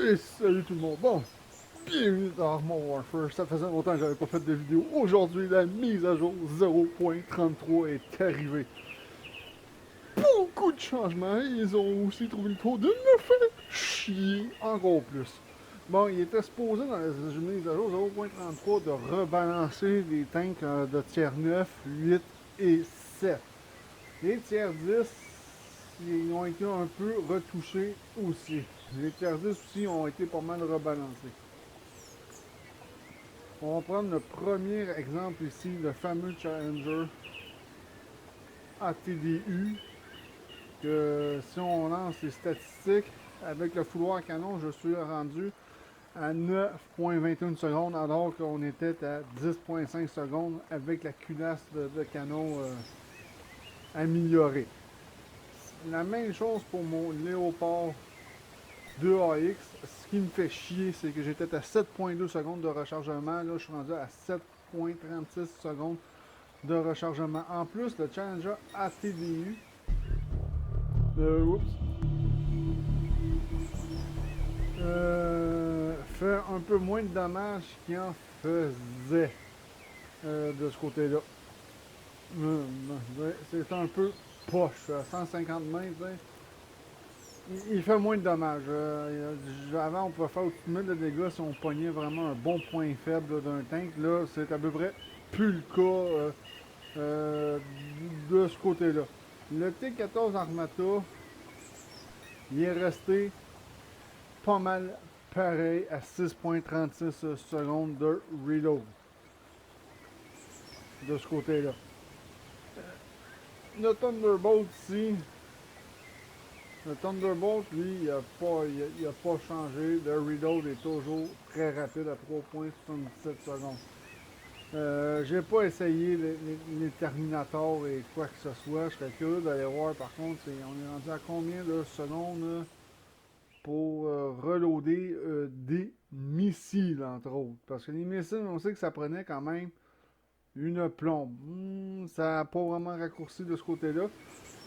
Et salut tout le monde. Bon, bienvenue dans Armor Warfare. Ça faisait longtemps que j'avais pas fait de vidéo. Aujourd'hui, la mise à jour 0.33 est arrivée. Beaucoup de changements. Ils ont aussi trouvé le tour de me faire chier encore plus. Bon, il était supposé dans la mise à jour 0.33 de rebalancer les tanks de tiers 9, 8 et 7. Les tiers 10, ils ont été un peu retouchés aussi. Les tiers 10 aussi ont été pas mal rebalancés. On va prendre le premier exemple ici, le fameux Challenger ATDU. Que si on lance les statistiques, avec le fouloir canon, je suis rendu à 9.21 secondes, alors qu'on était à 10.5 secondes avec la culasse de canon améliorée. La même chose pour mon Léopard 2AX. Ce qui me fait chier, c'est que j'étais à 7.2 secondes de rechargement. Là, je suis rendu à 7.36 secondes de rechargement. En plus, le Challenger ATDU fait un peu moins de dommages qu'il en faisait de ce côté-là. C'est un peu poche. À 150 mètres, il fait moins de dommages. Avant, on pouvait faire au-dessus de 1000 de dégâts si on pognait vraiment un bon point faible d'un tank. Là, c'est à peu près plus le cas de ce côté-là. Le T14 Armata, il est resté pas mal pareil à 6.36 secondes de reload. De ce côté-là. Le Thunderbolt ici, le Thunderbolt, lui, il n'a pas changé. Le reload est toujours très rapide à 3.77 secondes. J'ai pas essayé les Terminators et quoi que ce soit. Je serais curieux d'aller voir par contre, on est rendu à combien de secondes pour reloader des missiles, entre autres. Parce que les missiles, on sait que ça prenait quand même une plombe. Ça n'a pas vraiment raccourci de ce côté-là.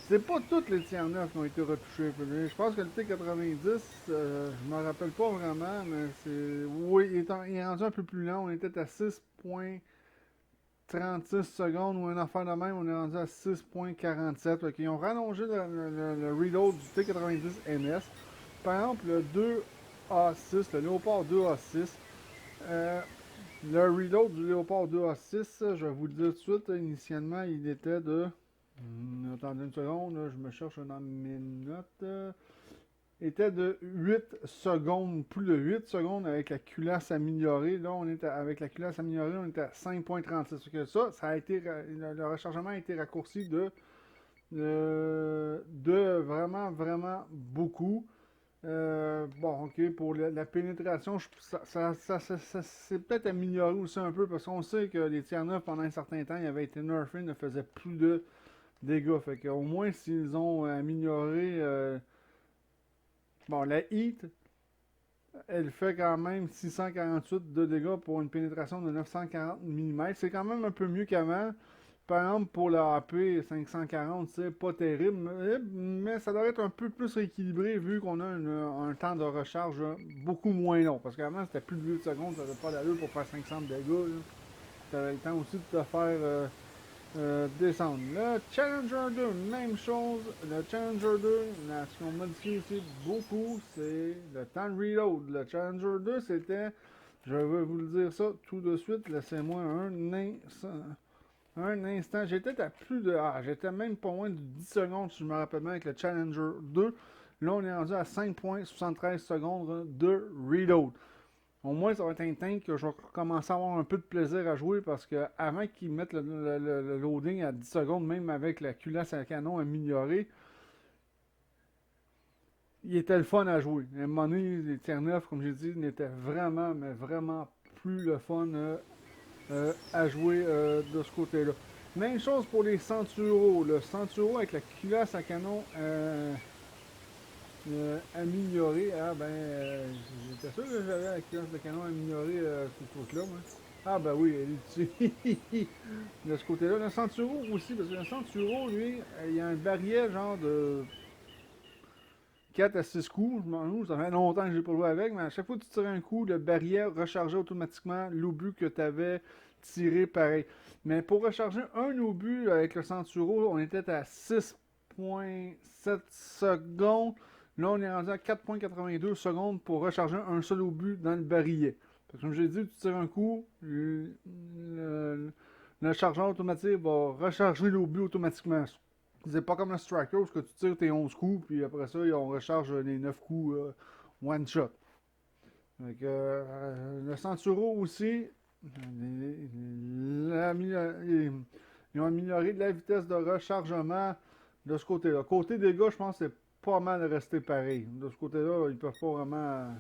C'est pas toutes les tiers 9 qui ont été retouchés. Je pense que le T90, je me rappelle pas vraiment, mais c'est. Oui, il est rendu un peu plus long. On était à 6.36 secondes ou une affaire de même. On est rendu à 6.47. Donc, ils ont rallongé le reload du T90 MS. Par exemple, le 2A6, le Léopard 2A6, le reload du Léopard 2A6, je vais vous le dire tout de suite, initialement, il était de. Attendez une seconde, là, je me cherche dans mes notes. Était de 8 secondes, plus de 8 secondes avec la culasse améliorée. Là, on était avec la culasse améliorée, on était à 5.36. Ça a été, le rechargement a été raccourci de vraiment, vraiment beaucoup. Bon, ok, pour la pénétration, ça s'est peut-être amélioré aussi un peu parce qu'on sait que les tiers 9 pendant un certain temps, il avait été nerfé, ne faisait plus de dégâts. Fait qu'au moins, s'ils ont amélioré. Bon, la Heat, elle fait quand même 648 de dégâts pour une pénétration de 940 mm. C'est quand même un peu mieux qu'avant. Par exemple, pour le AP 540, c'est pas terrible, mais ça doit être un peu plus rééquilibré vu qu'on a un temps de recharge beaucoup moins long. Parce qu'avant, c'était plus de 8 secondes, ça n'avait pas d'allure pour faire 500 dégâts. Tu avais le temps aussi de te faire descendre. Le Challenger 2, même chose. Le Challenger 2, ce qu'on modifie aussi beaucoup, c'est le temps de reload. Le Challenger 2, c'était, je vais vous le dire ça tout de suite, laissez-moi un instant. J'étais à plus de. J'étais même pas moins de 10 secondes, si je me rappelle bien, avec le Challenger 2. Là, on est rendu à 5.73 secondes de reload. Au moins, ça va être un tank que je vais commencer à avoir un peu de plaisir à jouer parce que avant qu'ils mettent le loading à 10 secondes, même avec la culasse à canon améliorée, il était le fun à jouer. À un moment donné, les tiers 9, comme j'ai dit, n'étaient vraiment, mais vraiment plus le fun à jouer de ce côté-là. Même chose pour les Centuro. Le Centuro avec la culasse à canon améliorée. J'étais sûr que j'avais la culasse de canon améliorée ce truc-là, moi. Ah ben oui, elle est dessus. De ce côté-là. Le Centuro aussi, parce que le Centuro, lui, il y a un barillet genre de 4 à 6 coups. Ça fait longtemps que je n'ai pas joué avec, mais à chaque fois que tu tirais un coup, le barillet rechargeait automatiquement l'obus que tu avais tiré pareil. Mais pour recharger un obus avec le Centauro, on était à 6,7 secondes. Là, on est rendu à 4,82 secondes pour recharger un seul obus dans le barillet. Parce que comme j'ai dit, tu tires un coup, le chargeur automatique va recharger l'obus automatiquement. C'est pas comme le Striker où tu tires tes 11 coups, puis après ça, on recharge les 9 coups one shot. Donc, le Centauro aussi, ils ont amélioré la vitesse de rechargement de ce côté-là. Côté dégâts, je pense que c'est pas mal resté pareil. De ce côté-là, ils peuvent pas vraiment.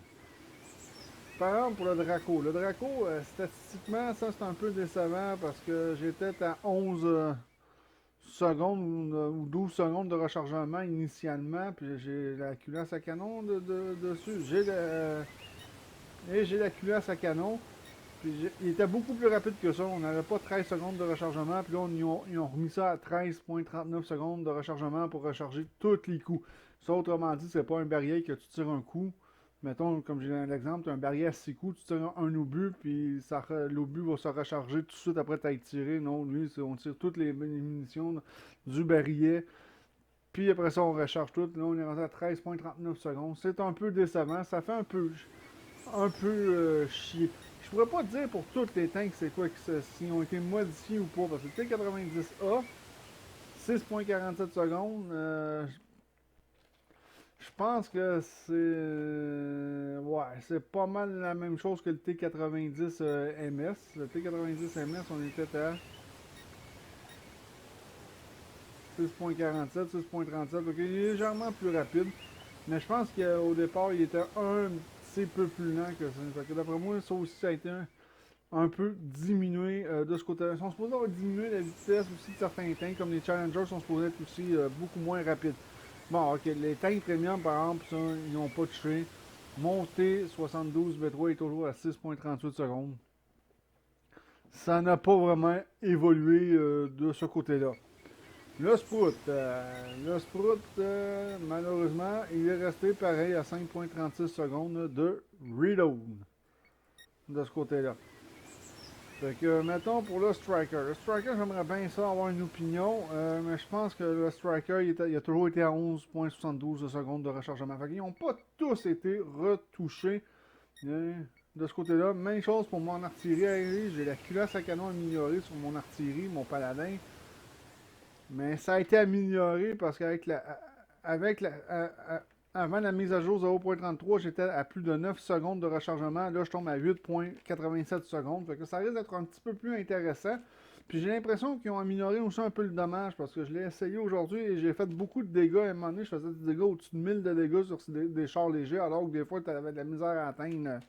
Par exemple, pour le Draco. Le Draco, statistiquement, ça c'est un peu décevant parce que j'étais à 11 secondes ou 12 secondes de rechargement initialement, puis j'ai la culasse à canon dessus. Et j'ai la culasse à canon. Puis il était beaucoup plus rapide que ça. On n'avait pas 13 secondes de rechargement. Puis là, ils ont remis ça à 13,39 secondes de rechargement pour recharger tous les coups. Ça, autrement dit, c'est pas un barrière que tu tires un coup. Mettons, comme j'ai l'exemple, tu as un barrière à 6 coups, tu tires un obus, puis l'obus va se recharger tout de suite après t'avoir tiré. Non, lui, on tire toutes les munitions du barillet. Puis après ça, on recharge tout. Là, on est rendu à 13,39 secondes. C'est un peu décevant. Ça fait un peu chier. Je pourrais pas te dire pour tous les tanks c'est quoi s'ils ont été modifiés ou pas. Parce que le T90A, 6,47 secondes. Je pense que c'est. Ouais, c'est pas mal la même chose que le T90 MS. Le T90 MS, on était à 6,47, 6,37. Donc il est légèrement plus rapide. Mais je pense qu'au départ, il était un petit peu plus lent que ça. Fait que d'après moi, ça aussi, ça a été un peu diminué de ce côté-là. Ils sont supposés avoir diminué la vitesse aussi de certains tanks, comme les Challengers sont supposés être aussi beaucoup moins rapides. Bon, ok, les tanks premium, par exemple, ça, ils n'ont pas touché. Monté 72 B3 est toujours à 6,38 secondes. Ça n'a pas vraiment évolué de ce côté-là. Le Sprout, malheureusement, il est resté pareil à 5,36 secondes de reload de ce côté-là. Fait que, mettons pour le Striker. Le Striker, j'aimerais bien ça avoir une opinion, mais je pense que le Striker, il a toujours été à 11,72 secondes de rechargement. Fait qu'ils n'ont pas tous été retouchés de ce côté-là. Même chose pour mon artillerie. J'ai la culasse à canon améliorée sur mon artillerie, mon paladin. Mais ça a été amélioré parce qu'avec avant la mise à jour 0.33, j'étais à plus de 9 secondes de rechargement. Là, je tombe à 8.87 secondes. Fait que ça risque d'être un petit peu plus intéressant. Puis j'ai l'impression qu'ils ont amélioré aussi un peu le dommage parce que je l'ai essayé aujourd'hui et j'ai fait beaucoup de dégâts. À un moment donné, je faisais des dégâts au-dessus de 1000 de dégâts sur des chars légers alors que des fois, tu avais de la misère à atteindre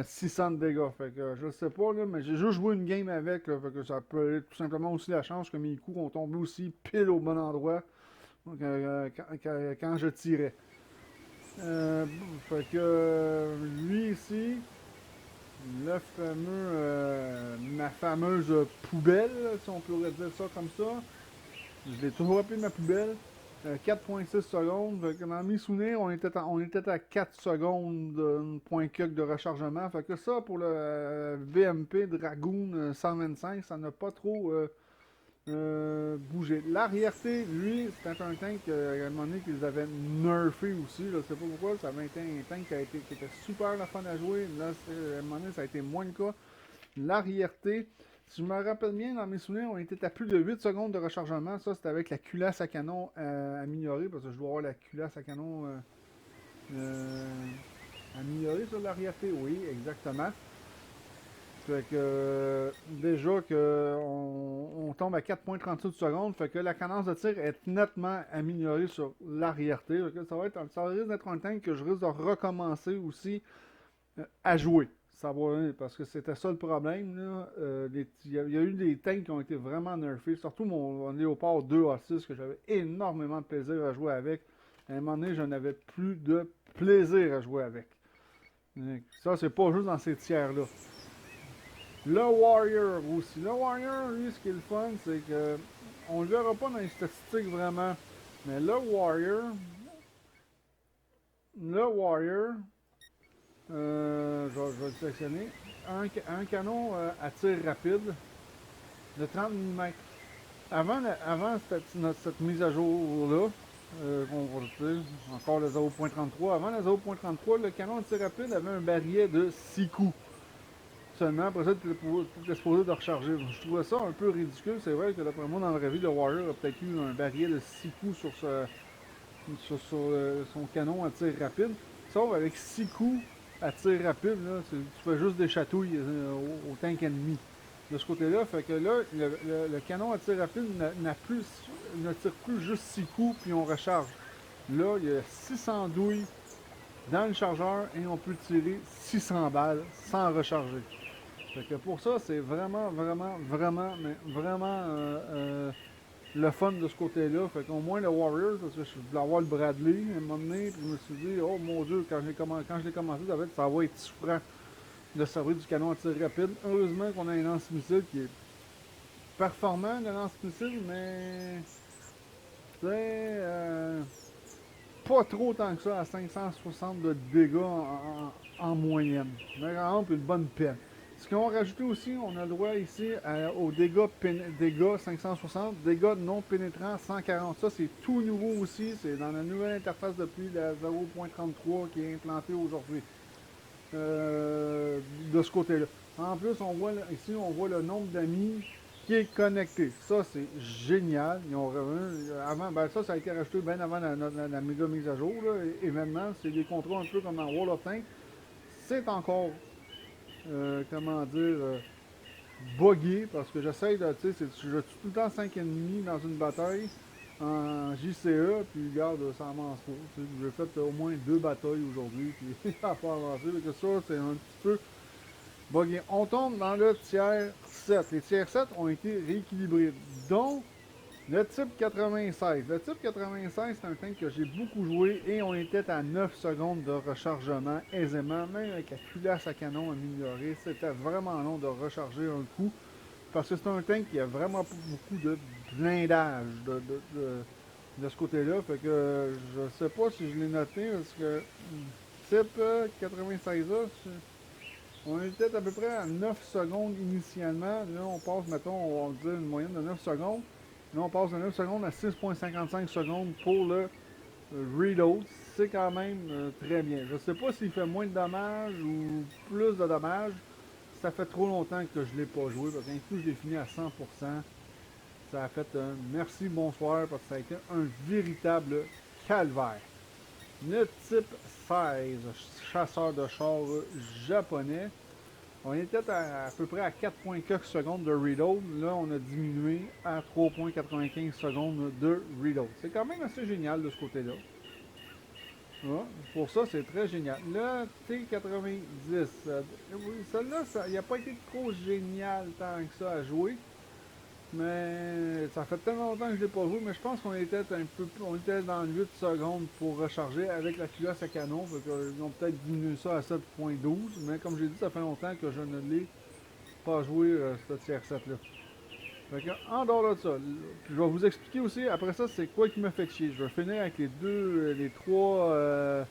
600 de dégâts. Fait que je sais pas, là, mais j'ai juste joué une game avec. Là, fait que ça peut être tout simplement aussi la chance que mes coups ont tombé aussi pile au bon endroit quand je tirais. Fait que lui ici, ma fameuse poubelle, si on pourrait dire ça comme ça. Je l'ai toujours appelé ma poubelle. 4,6 secondes. Fait que dans mes souvenirs, on était à 4 secondes de point de rechargement. Fait que ça, pour le VMP Dragoon 125, ça n'a pas trop bougé. L'arrière-T, lui, c'était un tank à un moment donné qu'ils avaient nerfé aussi. Je sais pas pourquoi. Ça avait été un tank qui était super la fun à jouer. Là, à un moment donné, ça a été moins le cas. L'arrière-T, si je me rappelle bien, dans mes souvenirs, on était à plus de 8 secondes de rechargement. Ça, c'était avec la culasse à canon améliorée, parce que je dois avoir la culasse à canon améliorée sur l'arrière-T. Oui, exactement. Fait que déjà on tombe à 4,38 secondes. Fait que la cadence de tir est nettement améliorée sur l'arrière-T. Ça risque d'être un tank que je risque de recommencer aussi à jouer. Parce que c'était ça le problème. Il y a eu des tanks qui ont été vraiment nerfés. Surtout mon Léopard 2A6 que j'avais énormément de plaisir à jouer avec. À un moment donné, je n'avais plus de plaisir à jouer avec. Ça, c'est pas juste dans ces tiers-là. Le Warrior aussi. Le Warrior, lui, ce qui est le fun, c'est que on le verra pas dans les statistiques vraiment. Mais le Warrior, le Warrior, je vais le sélectionner. Un canon à tir rapide de 30 mm. Avant cette mise à jour-là, on va dire, encore le 0.33, avant le 0.33, le canon de tir rapide avait un barillet de 6 coups. Seulement, après ça, tu étais supposé de recharger. Je trouvais ça un peu ridicule. C'est vrai que d'après moi, dans la vraie vie, le Warrior a peut-être eu un barillet de 6 coups sur son canon à tir rapide. Sauf avec 6 coups à tir rapide, là, tu fais juste des chatouilles au tank ennemi. De ce côté-là, fait que là, le canon à tir rapide ne tire plus juste 6 coups puis on recharge. Là, il y a 600 douilles dans le chargeur et on peut tirer 600 balles sans recharger. Fait que pour ça, c'est vraiment, mais vraiment le fun de ce côté-là. Fait qu'au moins le Warrior, parce que je voulais avoir le Bradley à un moment donné, puis je me suis dit, oh mon Dieu, quand je l'ai commencé, ça va être souffrant de servir du canon à tir rapide. Heureusement qu'on a un lance-missile qui est performant, le lance-missile, mais c'est pas trop tant que ça, à 560 de dégâts en moyenne. Mais par exemple, une bonne peine. Ce qu'ils ont rajouté aussi, on a le droit ici aux dégâts 560, dégâts non pénétrants 140. Ça, c'est tout nouveau aussi. C'est dans la nouvelle interface depuis la 0.33 qui est implantée aujourd'hui. De ce côté-là. En plus, ici, on voit le nombre d'amis qui est connecté. Ça, c'est génial. Ils ont avant, ben ça a été rajouté bien avant la méga mise à jour. Là, et maintenant, c'est des contrats un peu comme dans World of Tanks. C'est encore, comment dire, buggé parce que j'essaye de, tu sais, je tue tout le temps 5 ennemis dans une bataille en JCE, puis regarde, ça avance pas. J'ai fait au moins 2 batailles aujourd'hui, puis ça n'a pas avancé. Donc ça, c'est un petit peu buggé. On tombe dans le tiers 7. Les tiers 7 ont été rééquilibrés, dont le type 96. Le type 96, c'est un tank que j'ai beaucoup joué et on était à 9 secondes de rechargement aisément, même avec la culasse à canon améliorée. C'était vraiment long de recharger un coup parce que c'est un tank qui a vraiment beaucoup de blindage de ce côté-là. Fait que je sais pas si je l'ai noté parce que type 96A, on était à peu près à 9 secondes initialement. Là, on passe, mettons, on va dire une moyenne de 9 secondes. Là, on passe de 9 secondes à 6,55 secondes pour le reload. C'est quand même très bien. Je ne sais pas s'il fait moins de dommages ou plus de dommages. Ça fait trop longtemps que je ne l'ai pas joué. Parce qu'un coup, je l'ai fini à 100%. Ça a fait un merci, bonsoir, parce que ça a été un véritable calvaire. Le type 16, chasseur de chars japonais. On était à peu près à 4,4 secondes de reload. Là, on a diminué à 3,95 secondes de reload. C'est quand même assez génial de ce côté-là. Ouais, pour ça, c'est très génial. Le T90, celle-là, il n'a pas été trop génial tant que ça à jouer. Mais ça fait tellement longtemps que je ne l'ai pas joué, mais je pense qu'on était on était dans 8 secondes pour recharger avec la culasse à canon. Ils ont peut-être diminué ça à 7,12. Mais comme j'ai dit, ça fait longtemps que je ne l'ai pas joué, ce tiers 7 là. Fait que, en dehors de ça, je vais vous expliquer aussi, après ça, c'est quoi qui me fait chier. Je vais finir avec les trois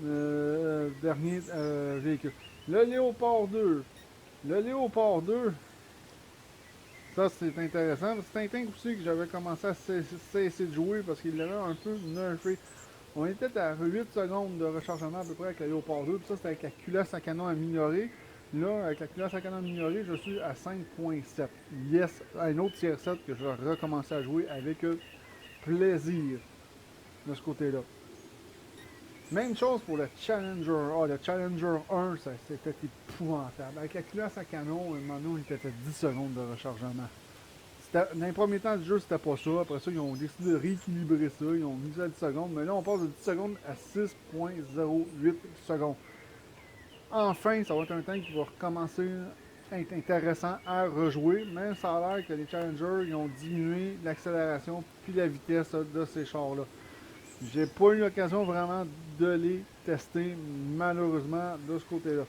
derniers véhicules. Le Léopard 2. Le Léopard 2, ça c'est intéressant. C'est un tank aussi que j'avais commencé à cesser de jouer parce qu'il l'avait un peu nerfé. On était à 8 secondes de rechargement à peu près avec le Léopard 2. Puis ça, c'était avec la culasse à canon améliorée. Là, avec la culasse à canon améliorée, je suis à 5.7. Yes, un autre tiers 7 que je vais recommencer à jouer avec plaisir de ce côté-là. Même chose pour le Challenger. Oh, le Challenger 1, c'était épouvantable. Avec la culasse à canon, on était à 10 secondes de rechargement. Dans les premiers temps du jeu, c'était pas ça. Après ça, ils ont décidé de rééquilibrer ça. Ils ont mis ça à 10 secondes. Mais là, on passe de 10 secondes à 6,08 secondes. Enfin, ça va être un temps qui va recommencer à être intéressant à rejouer. Mais ça a l'air que les Challengers ils ont diminué l'accélération puis la vitesse de ces chars-là. J'ai pas eu l'occasion vraiment de les tester, malheureusement, de ce côté-là.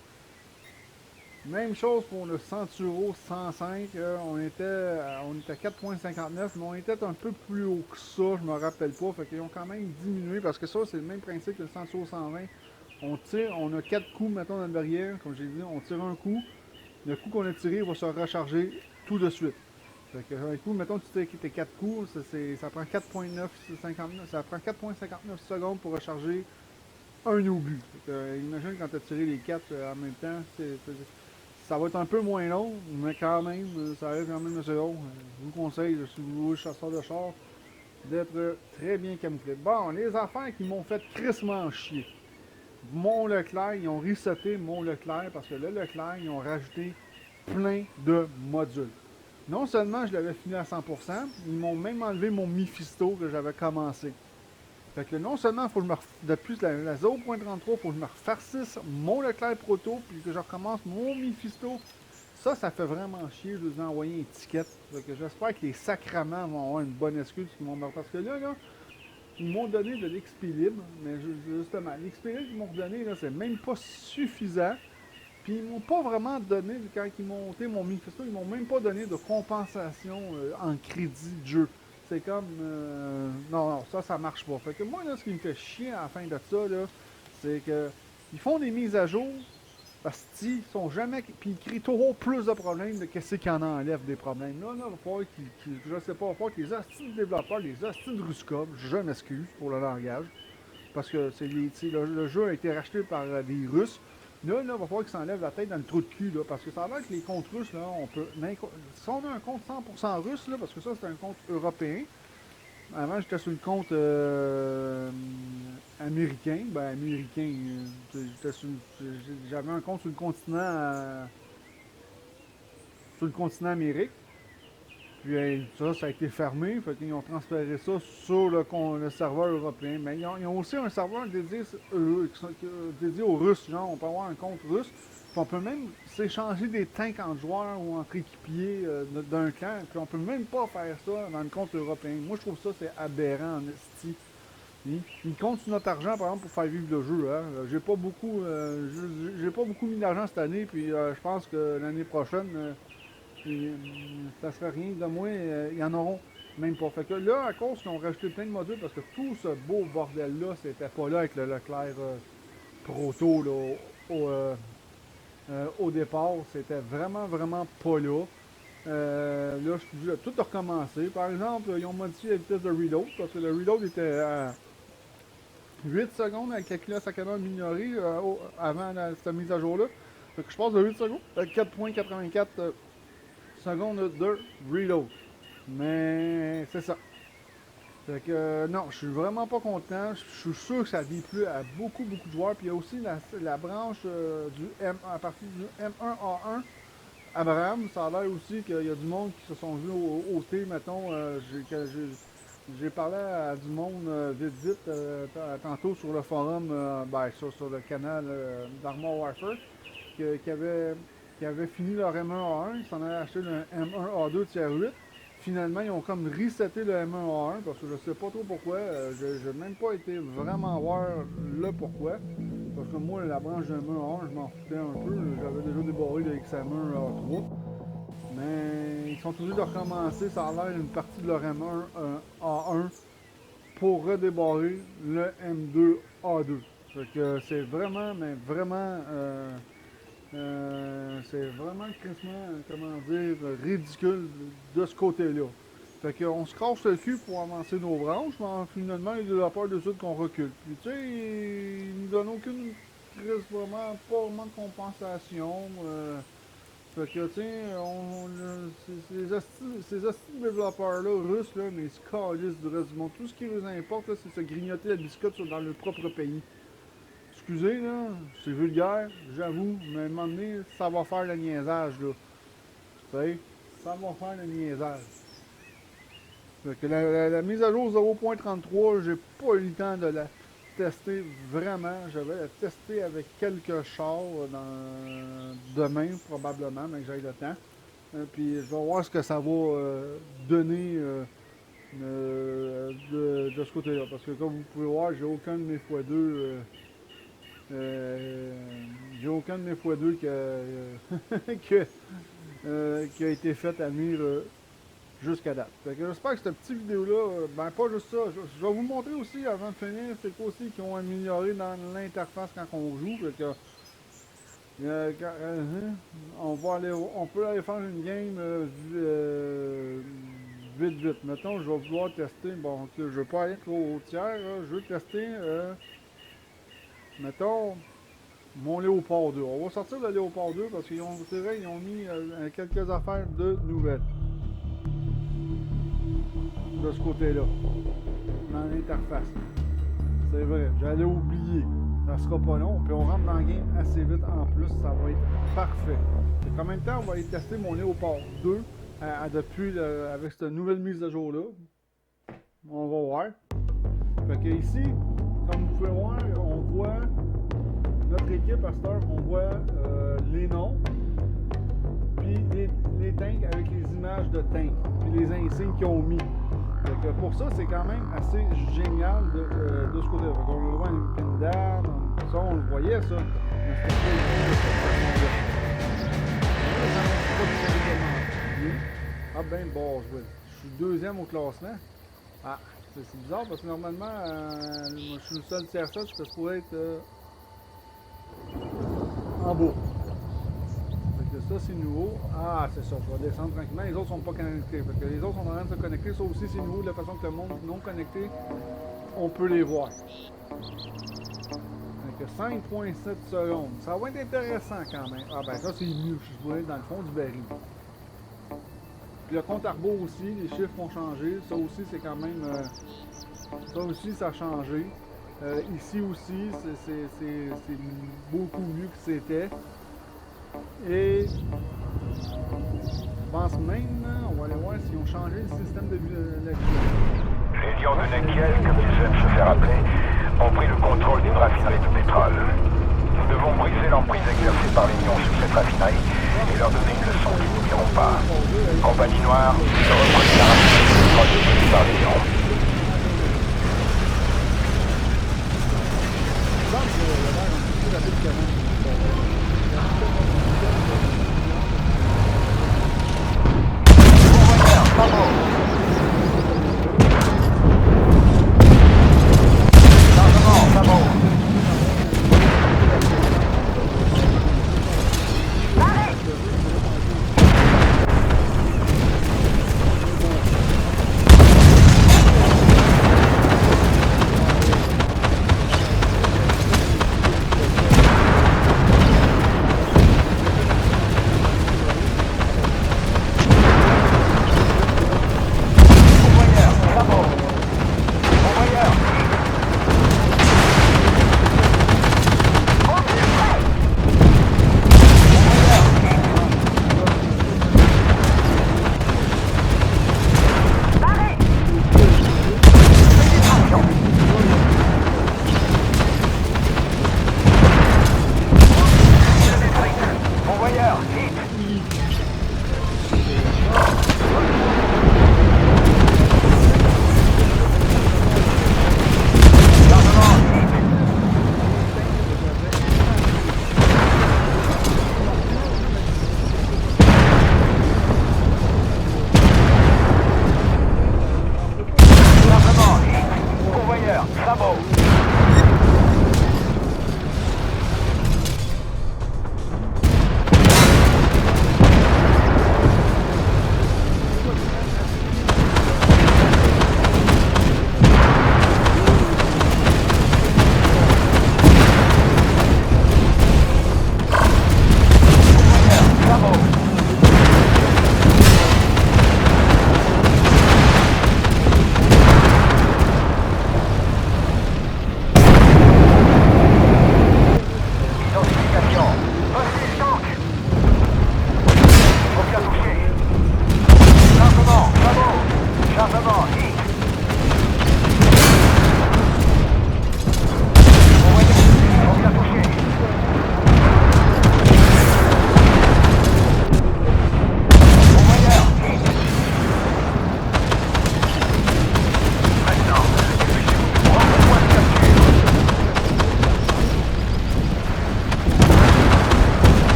Même chose pour le Centuro 105. On était à 4,59, mais on était un peu plus haut que ça, je me rappelle pas. Fait qu'ils ont quand même diminué parce que ça, c'est le même principe que le Centuro 120. On tire, on a 4 coups, mettons, dans le barrière. Comme j'ai dit, on tire un coup. Le coup qu'on a tiré va se recharger tout de suite. Fait que un coup, mettons que tu tires tes 4 coups, ça prend 4,959, ça prend 4,59 secondes pour recharger un obus. Fait que, imagine quand tu as tiré les 4 en même temps, ça va être un peu moins long, mais quand même, ça arrive quand même assez long. Je vous conseille, si vous voulez chasseur de char, d'être très bien camouflé. Bon, les affaires qui m'ont fait crissement chier. Mont Leclerc, ils ont reseté Mont Leclerc parce que là, Leclerc, ils ont rajouté plein de modules. Non seulement je l'avais fini à 100%, ils m'ont même enlevé mon Mephisto que j'avais commencé. Fait que non seulement il faut que je me depuis la 0.33, il faut que je me refarcisse mon Leclerc Proto, puis que je recommence mon Mephisto. Ça fait vraiment chier de vous envoyer une étiquette. Fait que j'espère que les sacraments vont avoir une bonne excuse. Parce que là, ils m'ont donné de l'XP libre, mais justement, l'XP libre qu'ils m'ont donné, là, c'est même pas suffisant. Puis ils m'ont pas vraiment donné, quand ils m'ont monté mon Mephisto, ils m'ont même pas donné de compensation en crédit de jeu. C'est comme. Non, ça marche pas. Fait que moi, là, ce qui me fait chier à la fin de ça, là, c'est que ils font des mises à jour, parce qu'ils sont jamais. Puis ils créent toujours plus de problèmes de qu'est-ce qu'ils en enlèvent des problèmes. Là, il va falloir je sais pas, il va falloir que les hosties de développeurs, les hosties de Ruscom, je m'excuse pour le langage, parce que le jeu a été racheté par des Russes. Là, il va falloir qu'ils s'enlèvent la tête dans le trou de cul, là, parce que ça a l'air que les comptes russes, là, on peut. Si on a un compte 100% russe, là, parce que ça, c'est un compte européen. Avant, j'étais sur le compte américain. Ben, américain. J'avais un compte sur le continent Amérique. Puis ça a été fermé. Fait qu'ils ont transféré ça sur le serveur européen. Mais ils ont aussi un serveur dédié aux Russes. Genre, on peut avoir un compte russe. Puis on peut même s'échanger des tanks entre joueurs ou entre équipiers d'un camp. Puis on peut même pas faire ça dans le compte européen. Moi, je trouve ça c'est aberrant en esti. Ils comptent sur notre argent, par exemple, pour faire vivre le jeu. Hein. J'ai pas beaucoup mis d'argent cette année. Puis je pense que l'année prochaine. Puis, ça serait rien de moins, ils en auront même pas. Fait que là, à cause qu'ils ont rajouté plein de modules, parce que tout ce beau bordel-là, c'était pas là avec le Leclerc Proto là, au départ. C'était vraiment, vraiment pas là. Là, je suis obligé de tout recommencer. Par exemple, ils ont modifié la vitesse de reload, parce que le reload était à 8 secondes avec la classe à canon minorée avant cette mise à jour-là. Fait que je passe de 8 secondes à 4.84 secondes de reload. Mais c'est ça. Fait que non, je suis vraiment pas content. Je suis sûr que ça déplu à beaucoup, beaucoup de joueurs. Puis il y a aussi la branche à partir du M1A1. Abraham, ça a l'air aussi qu'il y a du monde qui se sont vus au T, mettons. J'ai parlé à du monde vite tantôt sur le forum, sur le canal d'Armor Warfare, qui avait fini leur M1A1, ils s'en avaient acheté le M1A2 tier 8. Finalement, ils ont comme reseté le M1A1 parce que je sais pas trop pourquoi. Je n'ai même pas été vraiment voir le pourquoi. Parce que moi, la branche de M1A1, je m'en foutais un peu. J'avais déjà débarré le XM1A3. Mais ils sont obligés de recommencer. Ça a l'air une partie de leur M1A1 pour redébarrer le M2A2. Fait que c'est vraiment, mais vraiment. C'est vraiment crissement, comment dire, ridicule de ce côté-là. Fait qu'on se casse le cul pour avancer nos branches, mais finalement, les développeurs décident qu'on recule. Puis tu sais, ils nous donnent aucune crise vraiment, pas vraiment de compensation. Fait que, tu sais, ces hosties de développeurs-là, russes, là, mais ils se calissent du reste du monde. Tout ce qui les importe, là, c'est de se grignoter la biscotte dans leur propre pays. Excusez, là, c'est vulgaire, j'avoue, mais à un moment donné, ça va faire le niaisage, là. Tu sais, ça va faire le niaisage. Fait que la mise à jour 0.33, j'ai pas eu le temps de la tester vraiment. Je vais la tester avec quelques chars demain, probablement, mais que j'ai le temps. Puis je vais voir ce que ça va donner de ce côté-là. Parce que comme vous pouvez voir, j'ai aucun de mes x2 J'ai aucun de mes x2 qui a été fait à nuire jusqu'à date. Fait que j'espère que cette petite vidéo-là, ben pas juste ça, je vais vous montrer aussi avant de finir, c'est quoi aussi qu'ils ont amélioré dans l'interface quand on joue. Fait que, on peut aller faire une game vite. Mettons, je vais vouloir tester, bon, je veux pas aller trop au tiers, là, je veux tester, mettons, mon Léopard 2. On va sortir le Léopard 2 parce qu'ils ont, c'est vrai, ils ont mis quelques affaires de nouvelles. De ce côté-là, dans l'interface. C'est vrai, j'allais oublier. Ça sera pas long, puis on rentre dans le game assez vite en plus, ça va être parfait. Et combien de temps on va aller tester mon Léopard 2 depuis avec cette nouvelle mise à jour-là? On va voir. Fait que ici, comme vous pouvez voir, on voit notre équipe à cette heure, on voit les noms, puis les tanks avec les images de tanks, puis les insignes qu'ils ont mis. Donc, pour ça, c'est quand même assez génial de ce côté-là. On le voit une pin d'armes, ça on le voyait ça. Mais c'était pas ben Boswell. Je suis deuxième au classement. Ah, c'est bizarre parce que normalement, je suis le seul tiers-7, ça pourrait être en bas. Ça c'est nouveau. Ah, c'est ça, je vais descendre tranquillement. Les autres sont pas connectés. Fait que les autres sont en train de se connecter. Ça aussi c'est nouveau de la façon que le monde non connecté, on peut les voir. Donc 5.7 secondes. Ça va être intéressant quand même. Ah ben ça c'est mieux. Je voulais dans le fond du baril. Puis le compte à rebours aussi, les chiffres ont changé. Ça aussi c'est quand même. Ça aussi ça a changé. Ici aussi, c'est beaucoup mieux que c'était. Et je pense même, on va aller voir s'ils ont changé le système de lecture. Les lions de Nekiel, comme ils aiment se faire appeler, ont pris le contrôle d'une raffinerie de pétrole. Nous devons briser l'emprise exercée par les lions sur cette raffinerie et leur donner une leçon qu'ils n'oublieront pas. Compagnie Noire, reprenez la raffinerie de pétrole détruite par les lions.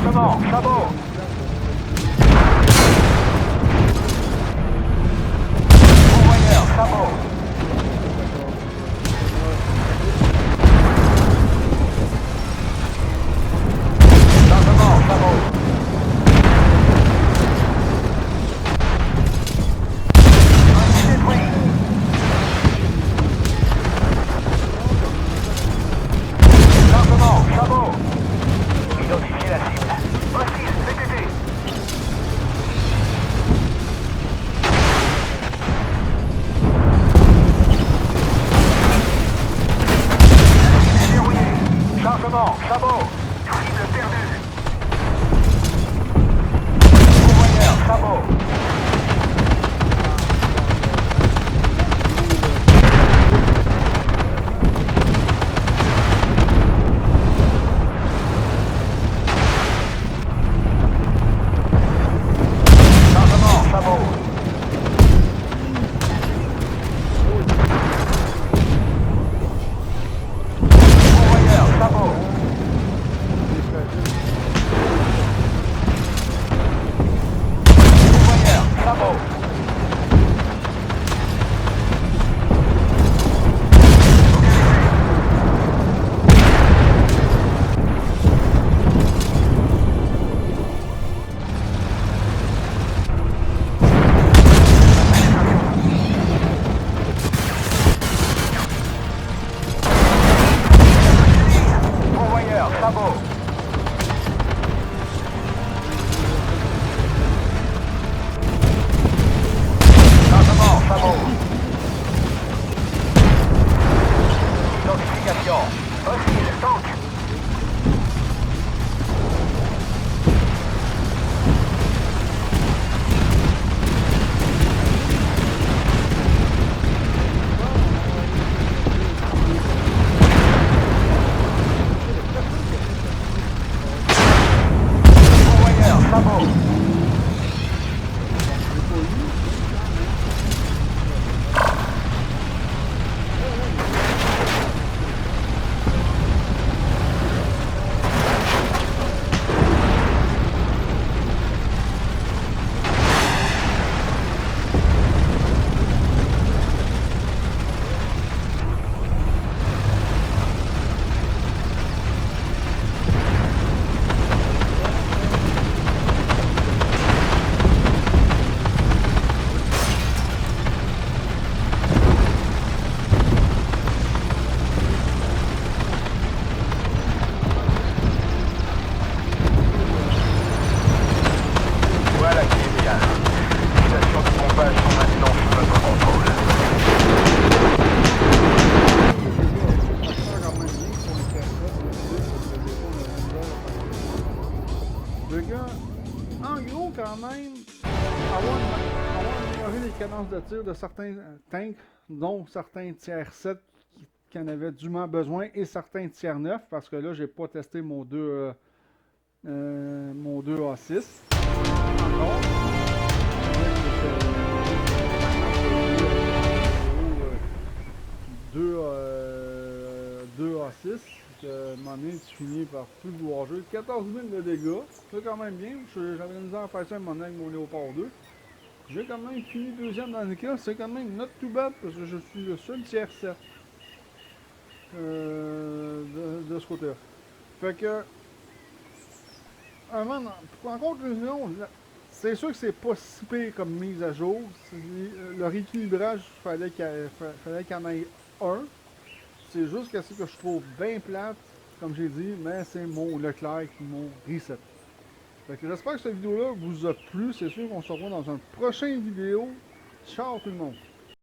Chargement, sabot. Convoyeur, sabot. Chargement, sabot. Unité prise. Chargement, sabot. Identifiez la cible. Hostile, PTT. Verrouillé. Chargement, sabot. Cible perdue. Convoyeur, sabot. Chargement, sabot. Convoyeur, sabot. Convoyeur, sabot. Convoyeur, sabot. Chargement, sabot. Identification. Hostile, tank. Convoyeur, sabot. Voilà qui est bien. Les stations de pompage sont maintenant sous notre contrôle. Le gars, en gros, quand même, avoir amélioré les cadences de tir de certains tanks, dont certains tiers 7 qui en avaient dûment besoin, et certains tiers 9, parce que là, j'ai pas testé mon 2 A6 encore. Deux A6, que à un moment donné, tu finis par plus vouloir jouer. 14 000 de dégâts, c'est quand même bien. J'avais une misère à faire ça un moment donné avec mon Léopard 2. J'ai quand même fini deuxième dans le cas, c'est quand même not too bad parce que je suis le seul tiers 7 de ce côté-là. Fait que, en conclusion, c'est sûr que c'est pas si pire comme mise à jour. Le rééquilibrage, fallait qu'il y en ait un. C'est juste que c'est que je trouve bien plate, comme j'ai dit, mais c'est mon Leclerc qui m'ont reset. Fait que j'espère que cette vidéo-là vous a plu. C'est sûr qu'on se revoit dans une prochaine vidéo. Ciao tout le monde!